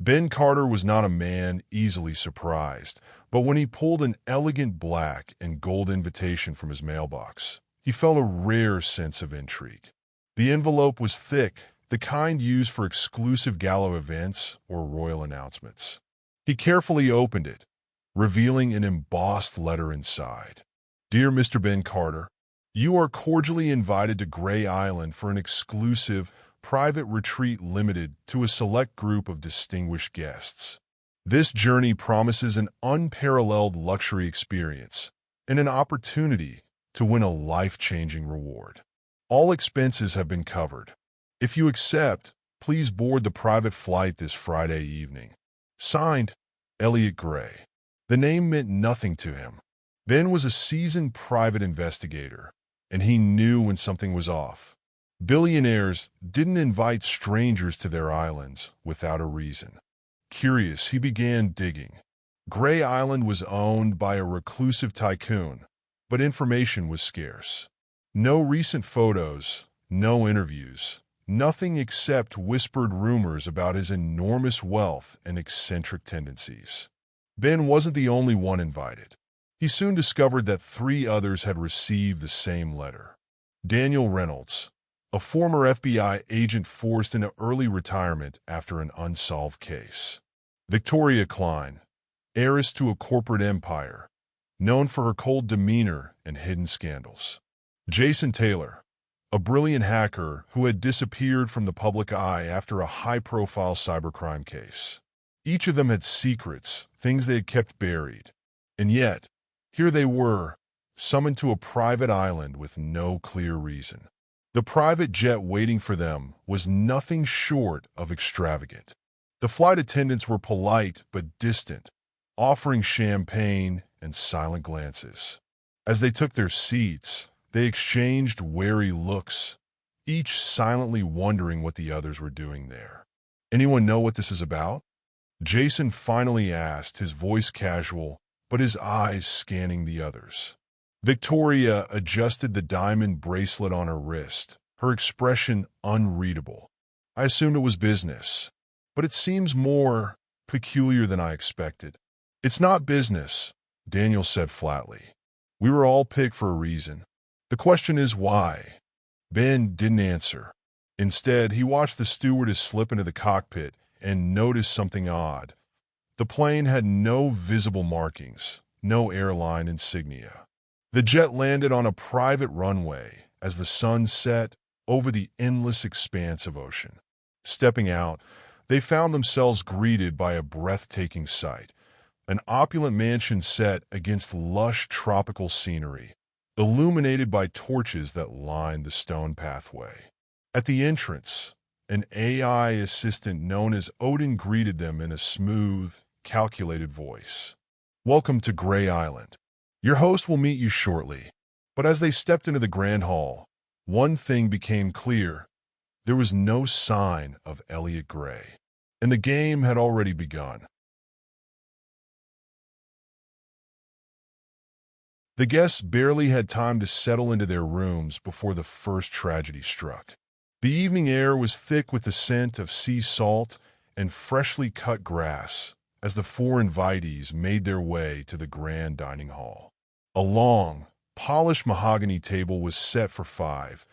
Ben Carter was not a man easily surprised, but when he pulled an elegant black and gold invitation from his mailbox, he felt a rare sense of intrigue. The envelope was thick, the kind used for exclusive gala events or royal announcements. He carefully opened it, revealing an embossed letter inside. Dear Mr. Ben Carter, you are cordially invited to Gray Island for an exclusive, private retreat limited to a select group of distinguished guests. This journey promises an unparalleled luxury experience and an opportunity to win a life-changing reward. All expenses have been covered. If you accept, please board the private flight this Friday evening. Signed, Elliot Gray. The name meant nothing to him. Ben was a seasoned private investigator, and he knew when something was off. Billionaires didn't invite strangers to their islands without a reason. Curious, he began digging. Gray Island was owned by a reclusive tycoon, but information was scarce. No recent photos, no interviews, nothing except whispered rumors about his enormous wealth and eccentric tendencies. Ben wasn't the only one invited. He soon discovered that 3 others had received the same letter. Daniel Reynolds, a former FBI agent forced into early retirement after an unsolved case. Victoria Klein, heiress to a corporate empire, known for her cold demeanor and hidden scandals. Jason Taylor, a brilliant hacker who had disappeared from the public eye after a high-profile cybercrime case. Each of them had secrets, things they had kept buried. And yet, here they were, summoned to a private island with no clear reason. The private jet waiting for them was nothing short of extravagant. The flight attendants were polite but distant, offering champagne and silent glances. As they took their seats, they exchanged wary looks, each silently wondering what the others were doing there. Anyone know what this is about? Jason finally asked, his voice casual, but his eyes scanning the others. Victoria adjusted the diamond bracelet on her wrist, her expression unreadable. I assumed it was business, but it seems more peculiar than I expected. It's not business, Daniel said flatly. We were all picked for a reason. The question is why? Ben didn't answer. Instead, he watched the stewardess slip into the cockpit and noticed something odd. The plane had no visible markings, no airline insignia. The jet landed on a private runway as the sun set over the endless expanse of ocean. Stepping out, they found themselves greeted by a breathtaking sight, an opulent mansion set against lush tropical scenery, illuminated by torches that lined the stone pathway. At the entrance, an AI assistant known as Odin greeted them in a smooth, calculated voice. Welcome to Gray Island. Your host will meet you shortly. But as they stepped into the grand hall, one thing became clear. There was no sign of Elliot Gray, and the game had already begun. The guests barely had time to settle into their rooms before the first tragedy struck. The evening air was thick with the scent of sea salt and freshly cut grass as the 4 invitees made their way to the grand dining hall. A long, polished mahogany table was set for 5,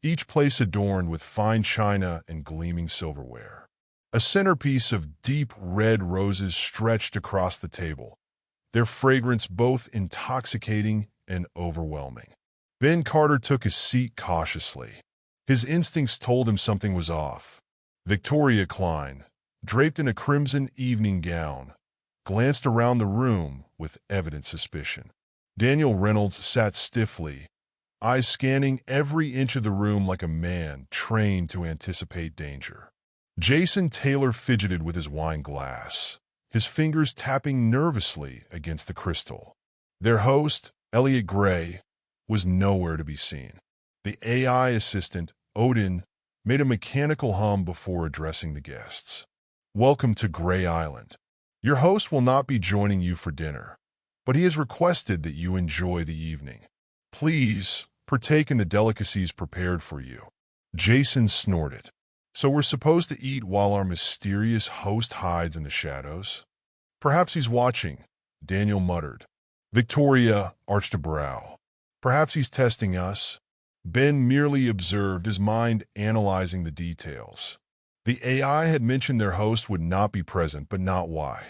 each place adorned with fine china and gleaming silverware. A centerpiece of deep red roses stretched across the table, their fragrance both intoxicating and overwhelming. Ben Carter took his seat cautiously. His instincts told him something was off. Victoria Klein, draped in a crimson evening gown, glanced around the room with evident suspicion. Daniel Reynolds sat stiffly, eyes scanning every inch of the room like a man trained to anticipate danger. Jason Taylor fidgeted with his wine glass, his fingers tapping nervously against the crystal. Their host, Elliot Gray, was nowhere to be seen. The AI assistant, Odin, made a mechanical hum before addressing the guests. Welcome to Gray Island. Your host will not be joining you for dinner, but he has requested that you enjoy the evening. Please partake in the delicacies prepared for you. Jason snorted. So we're supposed to eat while our mysterious host hides in the shadows? Perhaps he's watching, Daniel muttered. Victoria arched a brow. Perhaps he's testing us. Ben merely observed, his mind analyzing the details. The AI had mentioned their host would not be present, but not why.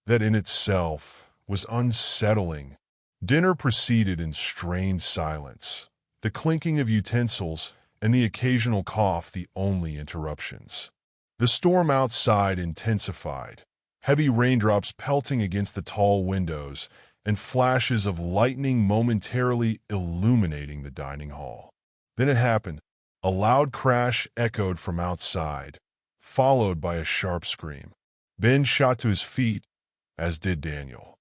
That in itself was unsettling. Dinner proceeded in strained silence, the clinking of utensils and the occasional cough the only interruptions. The storm outside intensified, heavy raindrops pelting against the tall windows and flashes of lightning momentarily illuminating the dining hall. Then it happened. A loud crash echoed from outside, followed by a sharp scream. Ben shot to his feet, as did Daniel.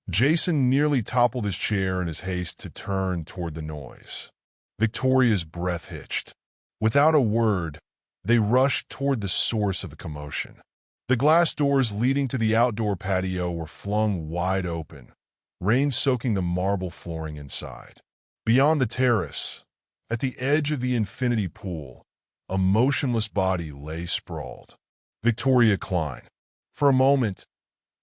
Jason nearly toppled his chair in his haste to turn toward the noise. Victoria's breath hitched. Without a word, they rushed toward the source of the commotion. The glass doors leading to the outdoor patio were flung wide open, rain soaking the marble flooring inside. Beyond the terrace, at the edge of the infinity pool, a motionless body lay sprawled. Victoria Klein. For a moment,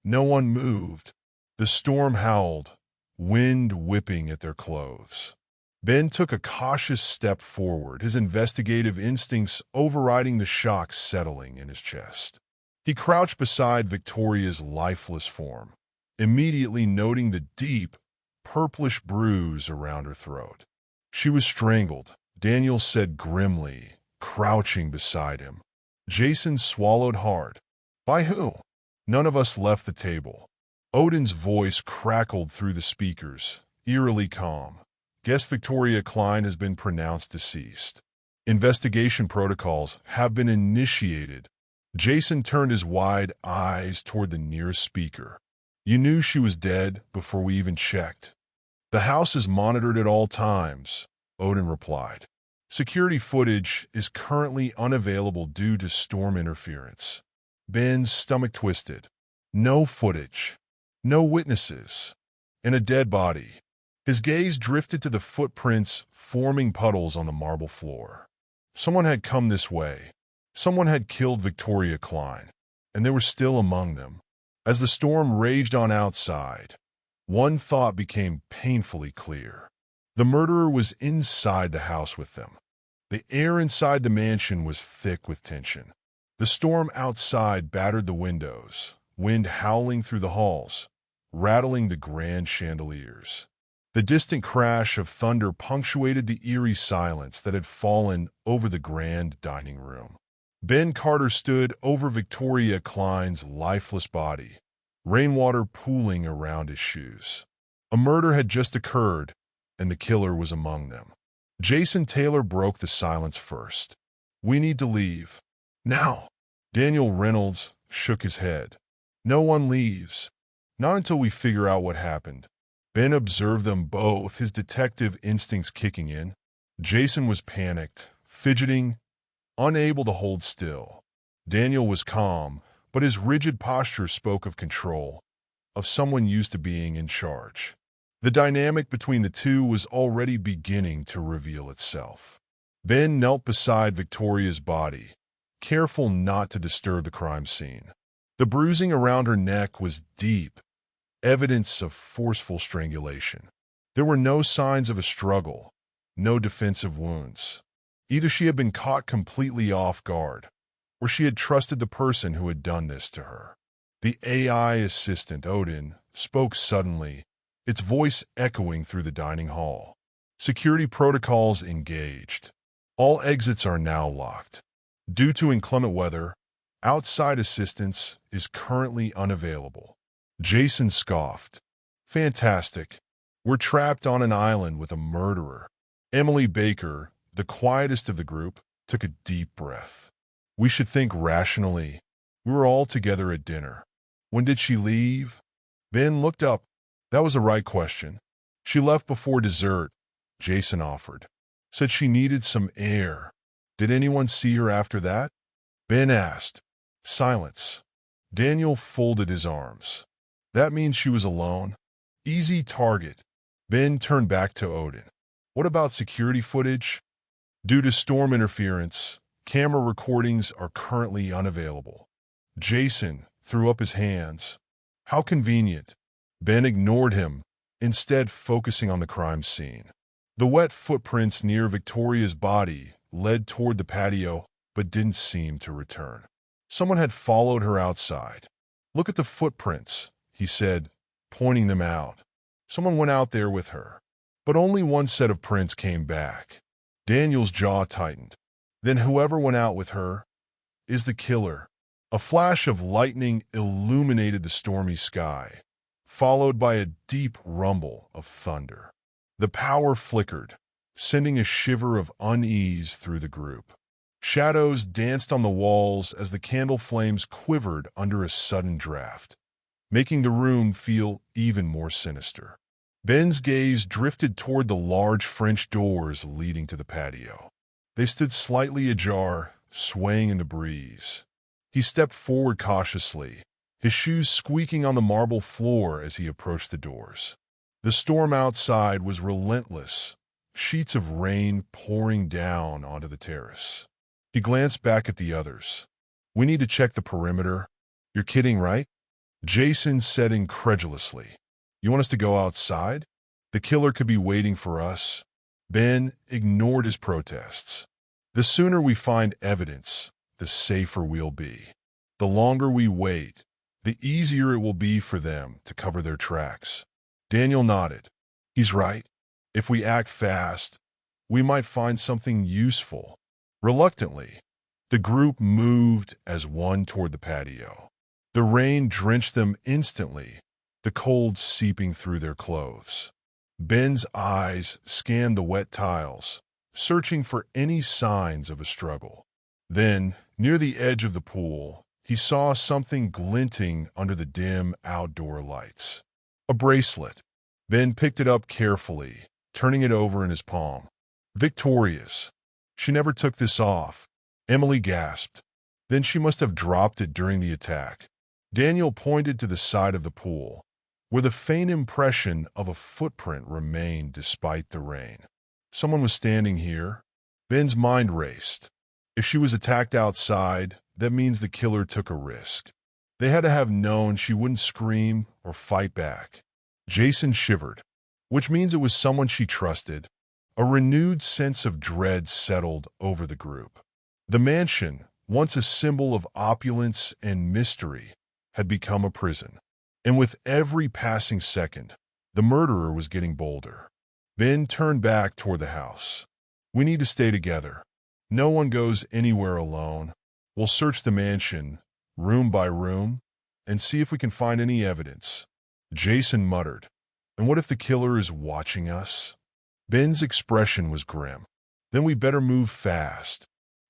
no one moved. The storm howled, wind whipping at their clothes. Ben took a cautious step forward, his investigative instincts overriding the shock settling in his chest. He crouched beside Victoria's lifeless form, immediately noting the deep, purplish bruise around her throat. She was strangled, Daniel said grimly, crouching beside him. Jason swallowed hard. By who? None of us left the table. Odin's voice crackled through the speakers, eerily calm. Guess Victoria Klein has been pronounced deceased. Investigation protocols have been initiated. Jason turned his wide eyes toward the nearest speaker. You knew she was dead before we even checked. The house is monitored at all times, Odin replied. Security footage is currently unavailable due to storm interference. Ben's stomach twisted. No footage. No witnesses. And a dead body. His gaze drifted to the footprints forming puddles on the marble floor. Someone had come this way. Someone had killed Victoria Klein, and they were still among them. As the storm raged on outside, one thought became painfully clear. The murderer was inside the house with them. The air inside the mansion was thick with tension. The storm outside battered the windows, wind howling through the halls, rattling the grand chandeliers. The distant crash of thunder punctuated the eerie silence that had fallen over the grand dining room. Ben Carter stood over Victoria Klein's lifeless body, rainwater pooling around his shoes. A murder had just occurred, and the killer was among them. Jason Taylor broke the silence first. We need to leave. Now. Daniel Reynolds shook his head. No one leaves. Not until we figure out what happened. Ben observed them both, his detective instincts kicking in. Jason was panicked, fidgeting, unable to hold still. Daniel was calm, but his rigid posture spoke of control, of someone used to being in charge. The dynamic between the two was already beginning to reveal itself. Ben knelt beside Victoria's body, careful not to disturb the crime scene. The bruising around her neck was deep, evidence of forceful strangulation. There were no signs of a struggle, no defensive wounds. Either she had been caught completely off guard, or she had trusted the person who had done this to her. The AI assistant, Odin, spoke suddenly, its voice echoing through the dining hall. Security protocols engaged. All exits are now locked. Due to inclement weather, outside assistance is currently unavailable. Jason scoffed. Fantastic. We're trapped on an island with a murderer. Emily Baker, the quietest of the group, took a deep breath. We should think rationally. We were all together at dinner. When did she leave? Ben looked up. That was the right question. She left before dessert, Jason offered. Said she needed some air. Did anyone see her after that? Ben asked. Silence. Daniel folded his arms. That means she was alone. Easy target. Ben turned back to Odin. What about security footage? Due to storm interference, Camera recordings are currently unavailable. Jason threw up his hands. How convenient. Ben ignored him, instead focusing on the crime scene. The wet footprints near Victoria's body led toward the patio, but didn't seem to return. Someone had followed her outside. Look at the footprints, he said, pointing them out. Someone went out there with her. But only one set of prints came back. Daniel's jaw tightened. Then whoever went out with her is the killer. A flash of lightning illuminated the stormy sky, followed by a deep rumble of thunder. The power flickered, sending a shiver of unease through the group. Shadows danced on the walls as the candle flames quivered under a sudden draft, making the room feel even more sinister. Ben's gaze drifted toward the large French doors leading to the patio. They stood slightly ajar, swaying in the breeze. He stepped forward cautiously, his shoes squeaking on the marble floor as he approached the doors. The storm outside was relentless, sheets of rain pouring down onto the terrace. He glanced back at the others. We need to check the perimeter. You're kidding, right? Jason said incredulously. You want us to go outside? The killer could be waiting for us. Ben ignored his protests. The sooner we find evidence, the safer we'll be. The longer we wait, the easier it will be for them to cover their tracks. Daniel nodded. He's right. If we act fast, we might find something useful. Reluctantly, the group moved as one toward the patio. The rain drenched them instantly, the cold seeping through their clothes. Ben's eyes scanned the wet tiles, searching for any signs of a struggle. Then, near the edge of the pool, he saw something glinting under the dim outdoor lights. A bracelet. Ben picked it up carefully, turning it over in his palm. Victoria's. She never took this off. Emily gasped. Then she must have dropped it during the attack. Daniel pointed to the side of the pool, where the faint impression of a footprint remained despite the rain. Someone was standing here. Ben's mind raced. If she was attacked outside, that means the killer took a risk. They had to have known she wouldn't scream or fight back. Jason shivered, which means it was someone she trusted. A renewed sense of dread settled over the group. The mansion, once a symbol of opulence and mystery, had become a prison. And with every passing second, the murderer was getting bolder. Ben turned back toward the house. We need to stay together. No one goes anywhere alone. We'll search the mansion, room by room, and see if we can find any evidence. Jason muttered. And what if the killer is watching us? Ben's expression was grim. Then we better move fast.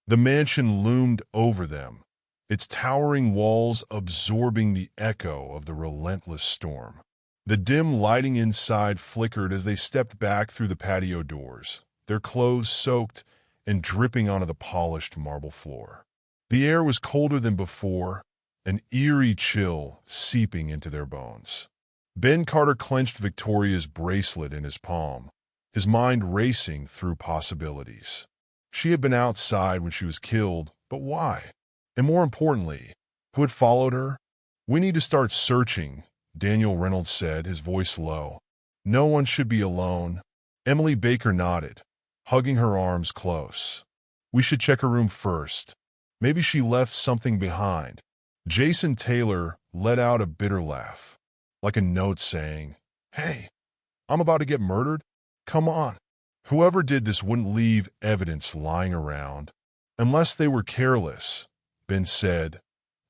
The mansion loomed over them, its towering walls absorbing the echo of the relentless storm. The dim lighting inside flickered as they stepped back through the patio doors, their clothes soaked and dripping onto the polished marble floor. The air was colder than before, an eerie chill seeping into their bones. Ben Carter clenched Victoria's bracelet in his palm, his mind racing through possibilities. She had been outside when she was killed, but why? And more importantly, who had followed her? We need to start searching, Daniel Reynolds said, his voice low. No one should be alone. Emily Baker nodded, hugging her arms close. We should check her room first. Maybe she left something behind. Jason Taylor let out a bitter laugh, like a note saying, Hey, I'm about to get murdered. Come on. Whoever did this wouldn't leave evidence lying around. Unless they were careless, Ben said,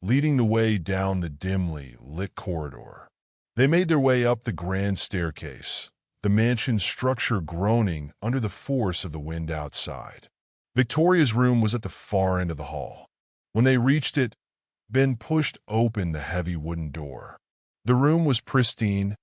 leading the way down the dimly lit corridor. They made their way up the grand staircase, the mansion's structure groaning under the force of the wind outside. Victoria's room was at the far end of the hall. When they reached it, Ben pushed open the heavy wooden door. The room was pristine,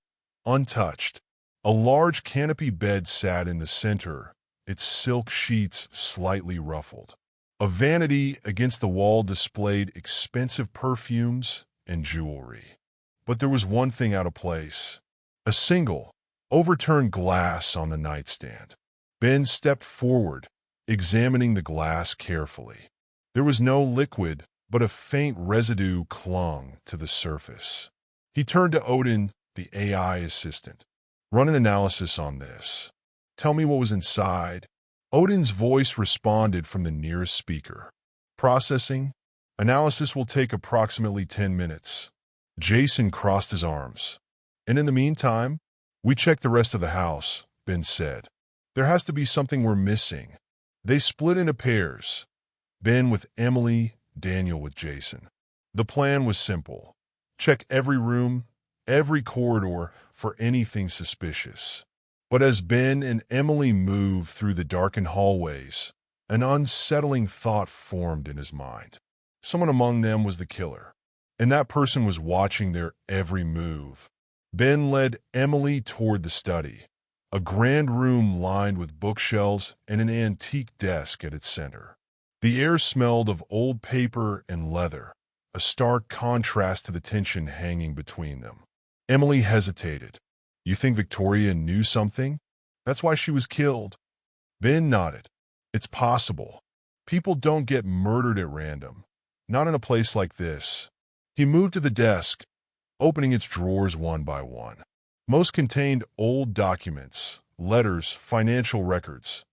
untouched. A large canopy bed sat in the center, its silk sheets slightly ruffled. A vanity against the wall displayed expensive perfumes and jewelry. But there was one thing out of place: a single, overturned glass on the nightstand. Ben stepped forward, examining the glass carefully. There was no liquid, but a faint residue clung to the surface. He turned to Odin, the AI assistant. Run an analysis on this. Tell me what was inside. Odin's voice responded from the nearest speaker. Processing. Analysis will take approximately 10 minutes. Jason crossed his arms. And in the meantime, we checked the rest of the house, Ben said. There has to be something we're missing. They split into pairs. Ben with Emily, Daniel with Jason. The plan was simple. Check every room, every corridor for anything suspicious. But as Ben and Emily moved through the darkened hallways, an unsettling thought formed in his mind. Someone among them was the killer, and that person was watching their every move. Ben led Emily toward the study, a grand room lined with bookshelves and an antique desk at its center. The air smelled of old paper and leather, a stark contrast to the tension hanging between them. Emily hesitated. You think Victoria knew something? That's why she was killed. Ben nodded. It's possible. People don't get murdered at random. Not in a place like this. He moved to the desk, opening its drawers one by one. Most contained old documents, letters, financial records.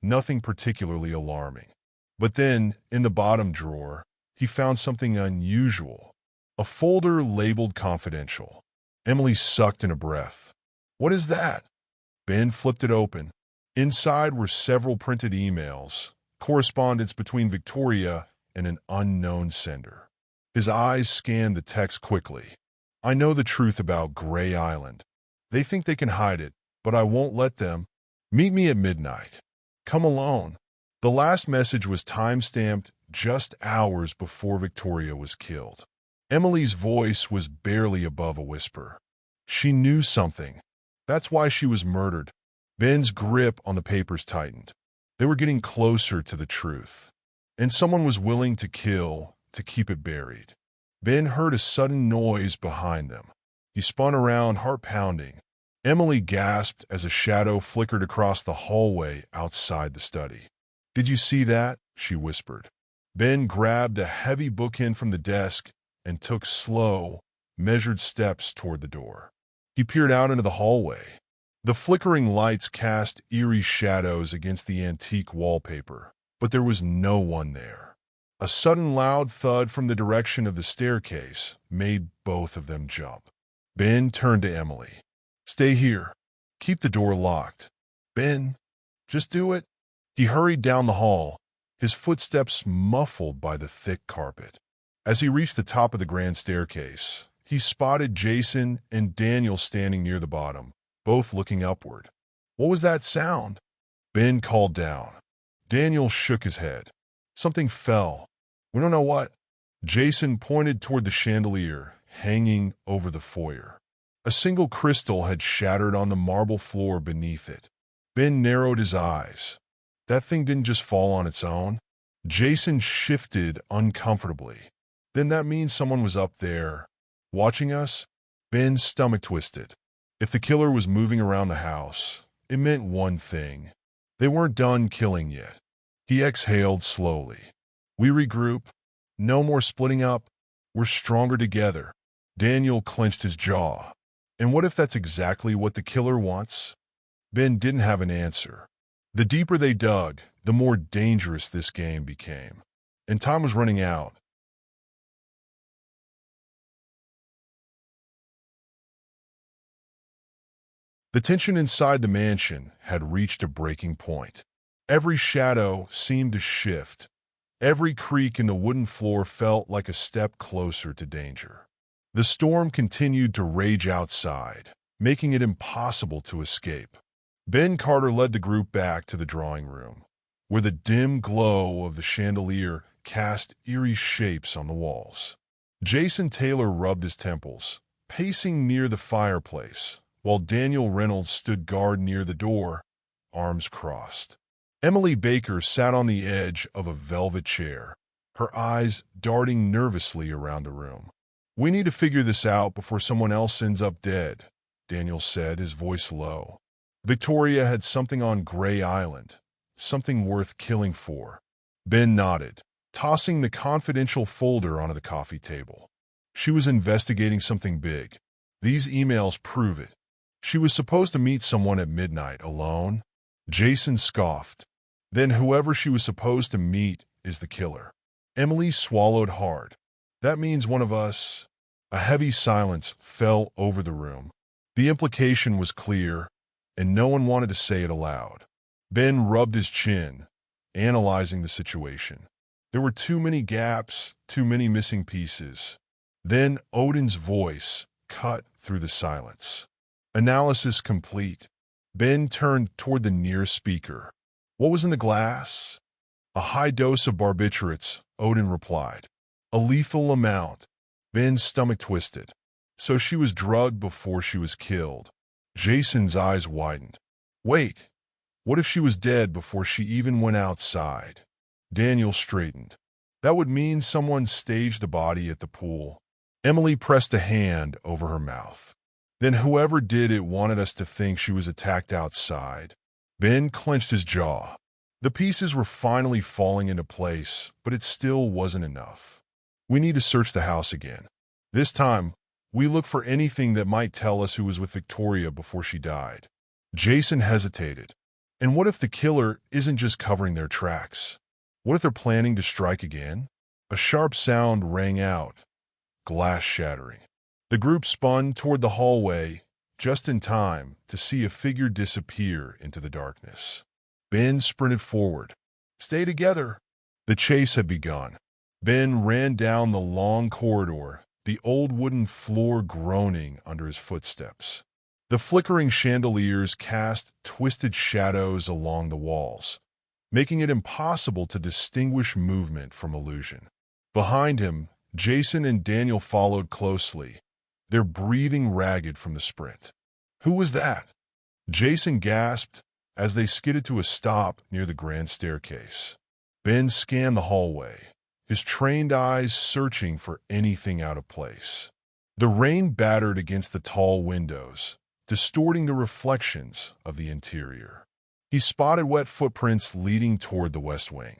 Nothing particularly alarming. But then, in the bottom drawer, he found something unusual. A folder labeled confidential. Emily sucked in a breath. What is that? Ben flipped it open. Inside were several printed emails, correspondence between Victoria and an unknown sender. His eyes scanned the text quickly. I know the truth about Gray Island. They think they can hide it, but I won't let them. Meet me at midnight. Come alone. The last message was time-stamped just hours before Victoria was killed. Emily's voice was barely above a whisper. She knew something. That's why she was murdered. Ben's grip on the papers tightened. They were getting closer to the truth. And someone was willing to kill to keep it buried. Ben heard a sudden noise behind them. He spun around, heart pounding. Emily gasped as a shadow flickered across the hallway outside the study. Did you see that? She whispered. Ben grabbed a heavy bookend from the desk and took slow, measured steps toward the door. He peered out into the hallway. The flickering lights cast eerie shadows against the antique wallpaper, but there was no one there. A sudden loud thud from the direction of the staircase made both of them jump. Ben turned to Emily. Stay here. Keep the door locked. Ben, just do it. He hurried down the hall, his footsteps muffled by the thick carpet. As he reached the top of the grand staircase, he spotted Jason and Daniel standing near the bottom, both looking upward. What was that sound? Ben called down. Daniel shook his head. Something fell. We don't know what. Jason pointed toward the chandelier hanging over the foyer. A single crystal had shattered on the marble floor beneath it. Ben narrowed his eyes. That thing didn't just fall on its own. Jason shifted uncomfortably. Then that means someone was up there, watching us? Ben's stomach twisted. If the killer was moving around the house, it meant one thing. They weren't done killing yet. He exhaled slowly. We regroup. No more splitting up. We're stronger together. Daniel clenched his jaw. And what if that's exactly what the killer wants? Ben didn't have an answer. The deeper they dug, the more dangerous this game became. And time was running out. The tension inside the mansion had reached a breaking point. Every shadow seemed to shift. Every creak in the wooden floor felt like a step closer to danger. The storm continued to rage outside, making it impossible to escape. Ben Carter led the group back to the drawing room, where the dim glow of the chandelier cast eerie shapes on the walls. Jason Taylor rubbed his temples, pacing near the fireplace, while Daniel Reynolds stood guard near the door, arms crossed. Emily Baker sat on the edge of a velvet chair, her eyes darting nervously around the room. We need to figure this out before someone else ends up dead, Daniel said, his voice low. Victoria had something on Gray Island, something worth killing for. Ben nodded. tossing the confidential folder onto the coffee table. She was investigating something big. These emails prove it. She was supposed to meet someone at midnight alone. Jason scoffed. Then whoever she was supposed to meet is the killer. Emily swallowed hard. That means one of us. A heavy silence fell over the room. The implication was clear, and no one wanted to say it aloud. Ben rubbed his chin, analyzing the situation. There were too many gaps, too many missing pieces. Then Odin's voice cut through the silence. Analysis complete. Ben turned toward the nearest speaker. What was in the glass? A high dose of barbiturates, Odin replied. A lethal amount. Ben's stomach twisted. So she was drugged before she was killed. Jason's eyes widened. Wait, what if she was dead before she even went outside? Daniel straightened. That would mean someone staged the body at the pool. Emily pressed a hand over her mouth. Then whoever did it wanted us to think she was attacked outside. Ben clenched his jaw. The pieces were finally falling into place, but it still wasn't enough. We need to search the house again. This time, we look for anything that might tell us who was with Victoria before she died. Jason hesitated. And what if the killer isn't just covering their tracks? What if they're planning to strike again? A sharp sound rang out, glass shattering. The group spun toward the hallway, just in time to see a figure disappear into the darkness. Ben sprinted forward. Stay together. The chase had begun. Ben ran down the long corridor, the old wooden floor groaning under his footsteps. The flickering chandeliers cast twisted shadows along the walls, making it impossible to distinguish movement from illusion. Behind him, Jason and Daniel followed closely, their breathing ragged from the sprint. Who was that? Jason gasped as they skidded to a stop near the grand staircase. Ben scanned the hallway, his trained eyes searching for anything out of place. The rain battered against the tall windows, distorting the reflections of the interior. He spotted wet footprints leading toward the west wing.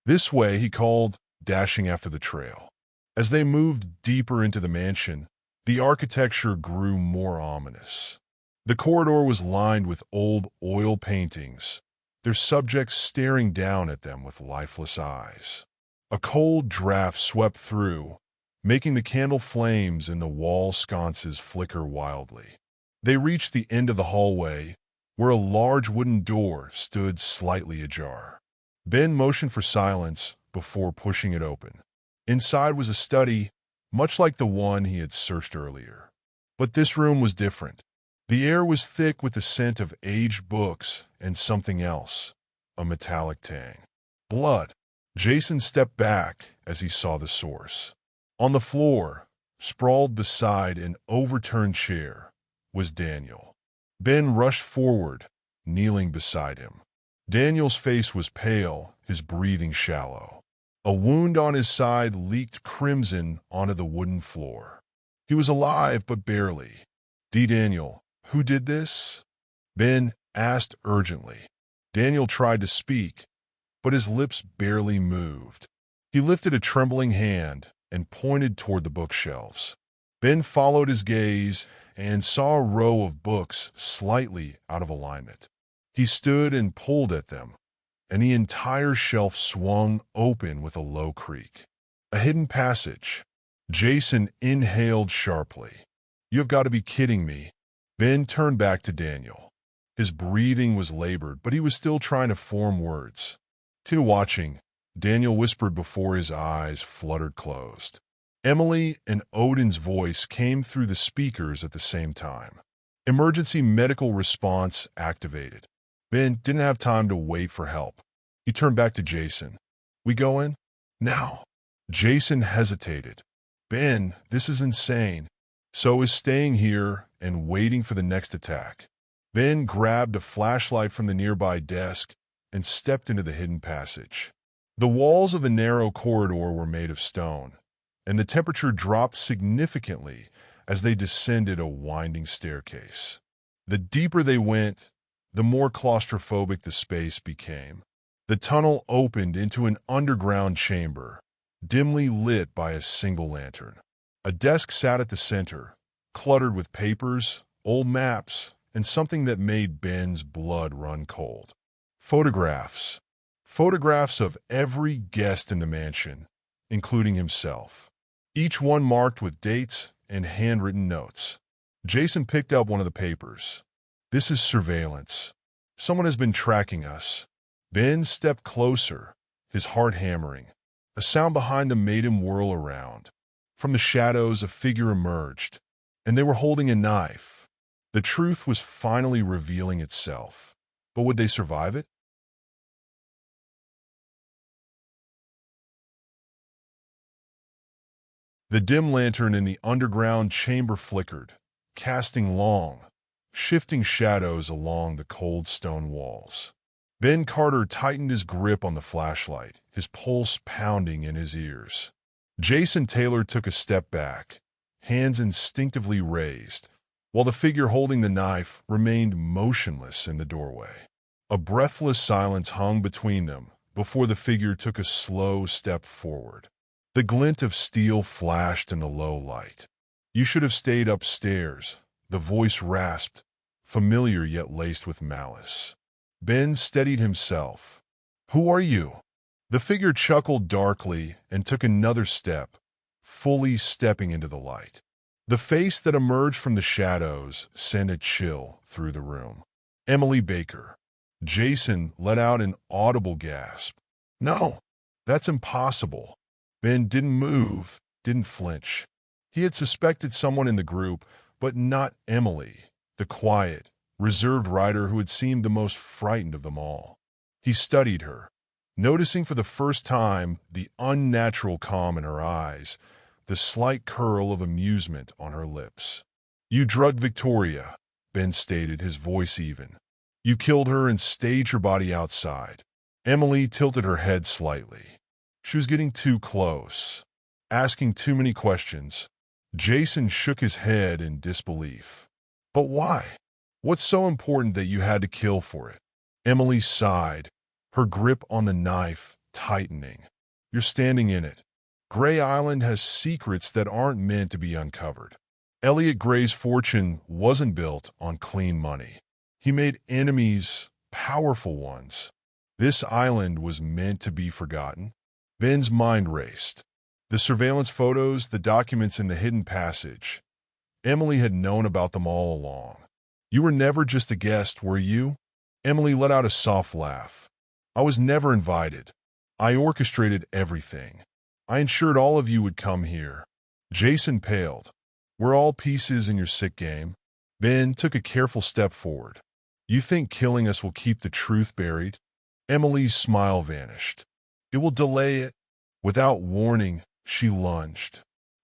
This way, he called, dashing after the trail. As they moved deeper into the mansion, the architecture grew more ominous. The corridor was lined with old oil paintings, their subjects staring down at them with lifeless eyes. A cold draft swept through, making the candle flames in the wall sconces flicker wildly. They reached the end of the hallway, where a large wooden door stood slightly ajar. Ben motioned for silence before pushing it open. Inside was a study, much like the one he had searched earlier. But this room was different. The air was thick with the scent of aged books and something else, a metallic tang. Blood. Jason stepped back as he saw the source. On the floor, sprawled beside an overturned chair, was Daniel. Ben rushed forward, kneeling beside him. Daniel's face was pale, his breathing shallow. A wound on his side leaked crimson onto the wooden floor. He was alive, but barely. Daniel, who did this? Ben asked urgently. Daniel tried to speak, but his lips barely moved. He lifted a trembling hand and pointed toward the bookshelves. Ben followed his gaze and saw a row of books slightly out of alignment. He stood and pulled at them, and the entire shelf swung open with a low creak. A hidden passage. Jason inhaled sharply. You've got to be kidding me. Ben turned back to Daniel. His breathing was labored, but he was still trying to form words. To watching, Daniel whispered before his eyes fluttered closed. Emily and Odin's voice came through the speakers at the same time. Emergency medical response activated. Ben didn't have time to wait for help. He turned back to Jason. We go in? Now. Jason hesitated. Ben, this is insane. So is staying here and waiting for the next attack. Ben grabbed a flashlight from the nearby desk and stepped into the hidden passage. The walls of the narrow corridor were made of stone, and the temperature dropped significantly as they descended a winding staircase. The deeper they went, the more claustrophobic the space became. The tunnel opened into an underground chamber, dimly lit by a single lantern. A desk sat at the center, cluttered with papers, old maps, and something that made Ben's blood run cold. Photographs. Photographs of every guest in the mansion, including himself. Each one marked with dates and handwritten notes. Jason picked up one of the papers. This is surveillance. Someone has been tracking us. Ben stepped closer, his heart hammering. A sound behind them made him whirl around. From the shadows, a figure emerged, and they were holding a knife. The truth was finally revealing itself. But would they survive it? The dim lantern in the underground chamber flickered, casting long, shifting shadows along the cold stone walls. Ben Carter tightened his grip on the flashlight, his pulse pounding in his ears. Jason Taylor took a step back, hands instinctively raised, while the figure holding the knife remained motionless in the doorway. A breathless silence hung between them before the figure took a slow step forward. The glint of steel flashed in the low light. "You should have stayed upstairs," the voice rasped, familiar yet laced with malice. Ben steadied himself. "Who are you?" The figure chuckled darkly and took another step, fully stepping into the light. The face that emerged from the shadows sent a chill through the room. "Emily Baker." Jason let out an audible gasp. "No, that's impossible." Ben didn't move, didn't flinch. He had suspected someone in the group, but not Emily, the quiet, reserved writer who had seemed the most frightened of them all. He studied her, noticing for the first time the unnatural calm in her eyes, the slight curl of amusement on her lips. "You drugged Victoria," Ben stated, his voice even. "You killed her and staged her body outside." Emily tilted her head slightly. She was getting too close, asking too many questions. Jason shook his head in disbelief. "But why? What's so important that you had to kill for it?" Emily sighed, her grip on the knife tightening. "You're standing in it. Gray Island has secrets that aren't meant to be uncovered. Elliot Gray's fortune wasn't built on clean money. He made enemies, powerful ones. This island was meant to be forgotten." Ben's mind raced. The surveillance photos, the documents in the hidden passage. Emily had known about them all along. "You were never just a guest, were you?" Emily let out a soft laugh. "I was never invited. I orchestrated everything. I ensured all of you would come here." Jason paled. "We're all pieces in your sick game." Ben took a careful step forward. "You think killing us will keep the truth buried?" Emily's smile vanished. "It will delay it." Without warning, she lunged.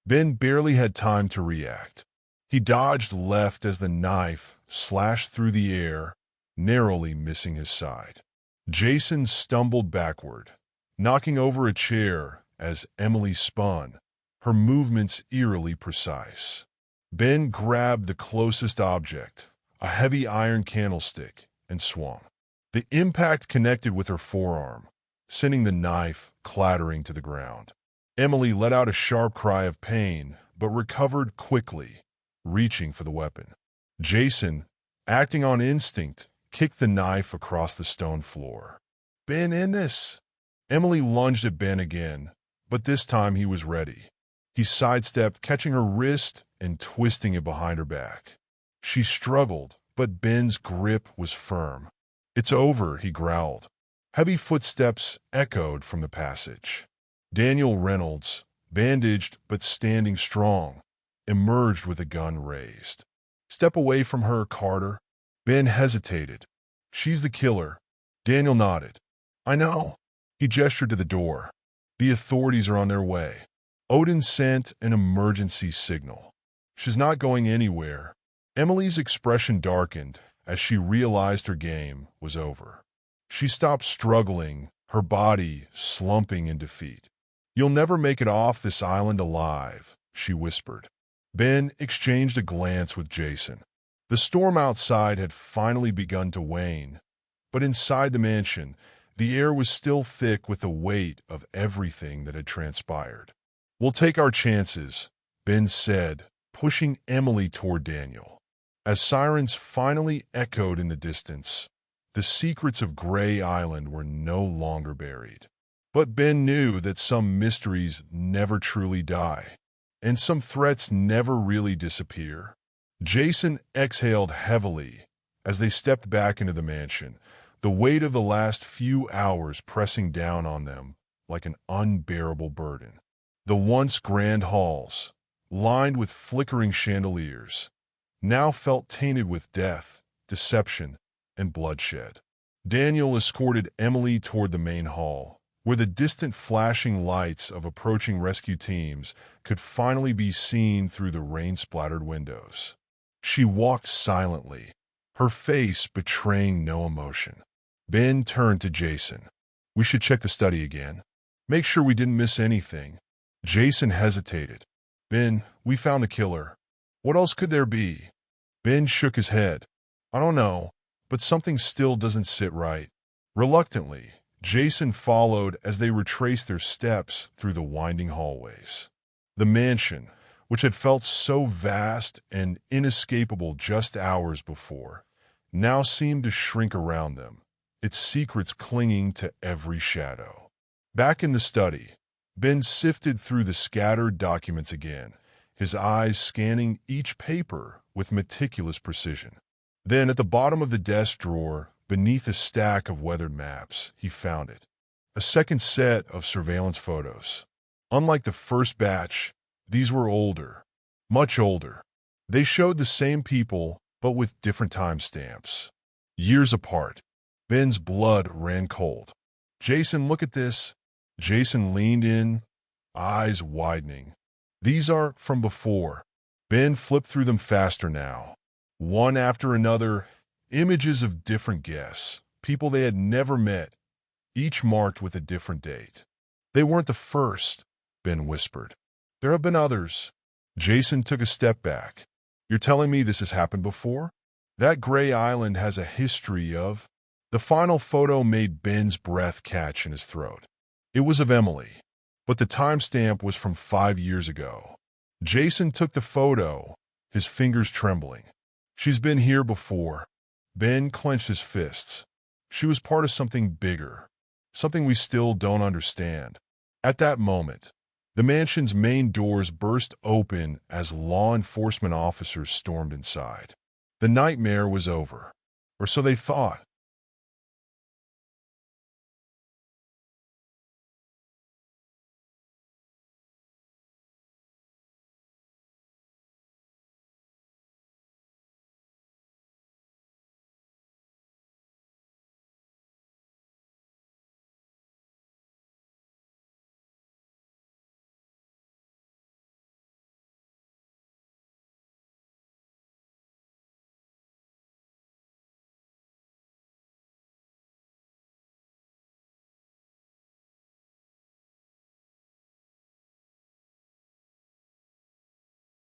Ben barely had time to react. He dodged left as the knife slashed through the air, narrowly missing his side. Jason stumbled backward, knocking over a chair as Emily spun, her movements eerily precise. Ben grabbed the closest object, a heavy iron candlestick, and swung. The impact connected with her forearm, sending the knife clattering to the ground. Emily let out a sharp cry of pain, but recovered quickly, reaching for the weapon. Jason, acting on instinct, kicked the knife across the stone floor. "Ben, in this!" Emily lunged at Ben again, but this time he was ready. He sidestepped, catching her wrist and twisting it behind her back. She struggled, but Ben's grip was firm. "It's over," he growled. Heavy footsteps echoed from the passage. Daniel Reynolds, bandaged but standing strong, emerged with a gun raised. "Step away from her, Carter." Ben hesitated. "She's the killer." Daniel nodded. "I know." He gestured to the door. "The authorities are on their way." Odin sent an emergency signal. "She's not going anywhere." Emily's expression darkened as she realized her game was over. She stopped struggling, her body slumping in defeat. "You'll never make it off this island alive," she whispered. Ben exchanged a glance with Jason. The storm outside had finally begun to wane, but inside the mansion, The air was still thick with the weight of everything that had transpired. "We'll take our chances," Ben said, pushing Emily toward Daniel. As sirens finally echoed in the distance, the secrets of Gray Island were no longer buried. But Ben knew that some mysteries never truly die, and some threats never really disappear. Jason exhaled heavily as they stepped back into the mansion, the weight of the last few hours pressing down on them like an unbearable burden. The once grand halls, lined with flickering chandeliers, now felt tainted with death, deception, and bloodshed. Daniel escorted Emily toward the main hall, where the distant flashing lights of approaching rescue teams could finally be seen through the rain-splattered windows. She walked silently, her face betraying no emotion. Ben turned to Jason. "We should check the study again. Make sure we didn't miss anything." Jason hesitated. "Ben, we found the killer. What else could there be?" Ben shook his head. "I don't know, but something still doesn't sit right." Reluctantly, Jason followed as they retraced their steps through the winding hallways. The mansion, which had felt so vast and inescapable just hours before, now seemed to shrink around them, its secrets clinging to every shadow. Back in the study, Ben sifted through the scattered documents again, his eyes scanning each paper with meticulous precision. Then, at the bottom of the desk drawer, beneath a stack of weathered maps, he found it. A second set of surveillance photos. Unlike the first batch, these were older, much older. They showed the same people, but with different timestamps. Years apart. Ben's blood ran cold. "Jason, look at this." Jason leaned in, eyes widening. "These are from before." Ben flipped through them faster now. One after another, images of different guests, people they had never met, each marked with a different date. "They weren't the first," Ben whispered. "There have been others." Jason took a step back. "You're telling me this has happened before? That Gray Island has a history of—" The final photo made Ben's breath catch in his throat. It was of Emily, but the timestamp was from 5 years ago. Jason took the photo, his fingers trembling. "She's been here before." Ben clenched his fists. "She was part of something bigger, something we still don't understand." At that moment, the mansion's main doors burst open as law enforcement officers stormed inside. The nightmare was over, or so they thought.